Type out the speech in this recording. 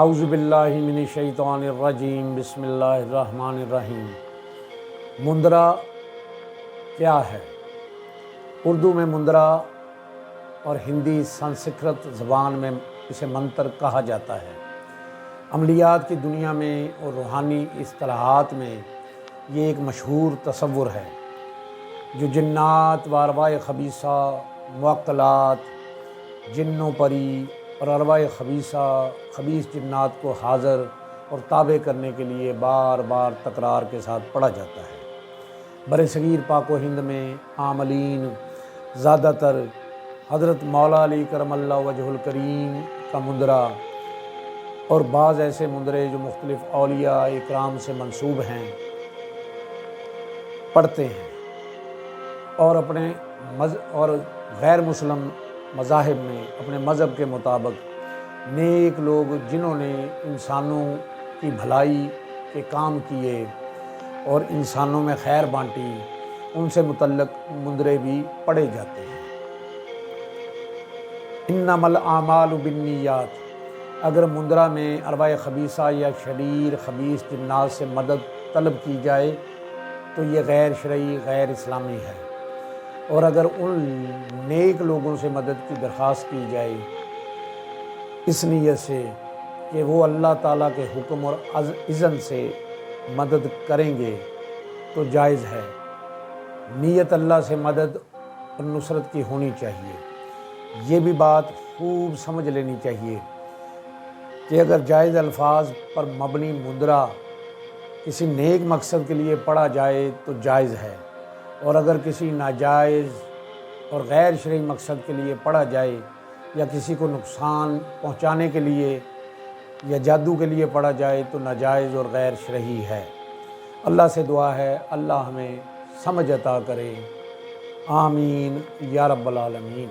اعوذ باللہ من الشیطان الرجیم، بسم اللہ الرحمن الرحیم۔ مندرا کیا ہے؟ اردو میں مندرا اور ہندی سنسکرت زبان میں اسے منتر کہا جاتا ہے۔ عملیات کی دنیا میں اور روحانی اصطلاحات میں یہ ایک مشہور تصور ہے جو جنات و ارواح خبیثہ، معطلات، جنوں پری اور ارواح خبیثہ، خبیث جنات کو حاضر اور تابع کرنے کے لیے بار بار تکرار کے ساتھ پڑھا جاتا ہے۔ برصغیر پاک و ہند میں عاملین زیادہ تر حضرت مولا علی کرم اللہ وجہ الکریم کا مندرا اور بعض ایسے مندرے جو مختلف اولیاء اکرام سے منسوب ہیں پڑھتے ہیں، اور اپنے اور غیر مسلم مذاہب میں اپنے مذہب کے مطابق نیک لوگ جنہوں نے انسانوں کی بھلائی کے کام کیے اور انسانوں میں خیر بانٹی، ان سے متعلق مندرے بھی پڑھے جاتے ہیں۔ انما الاعمال بالنیات، اگر مندرا میں ارواح خبیثہ یا شریر خبیث جنات سے مدد طلب کی جائے تو یہ غیر شرعی، غیر اسلامی ہے، اور اگر ان نیک لوگوں سے مدد کی درخواست کی جائے اس نیت سے کہ وہ اللہ تعالیٰ کے حکم اور اذن سے مدد کریں گے تو جائز ہے۔ نیت اللہ سے مدد اور نصرت کی ہونی چاہیے۔ یہ بھی بات خوب سمجھ لینی چاہیے کہ اگر جائز الفاظ پر مبنی مندرا کسی نیک مقصد کے لیے پڑھا جائے تو جائز ہے، اور اگر کسی ناجائز اور غیر شرعی مقصد کے لیے پڑھا جائے یا کسی کو نقصان پہنچانے کے لیے یا جادو کے لیے پڑھا جائے تو ناجائز اور غیر شرعی ہے۔ اللہ سے دعا ہے اللہ ہمیں سمجھ عطا کرے، آمین یا رب العالمین۔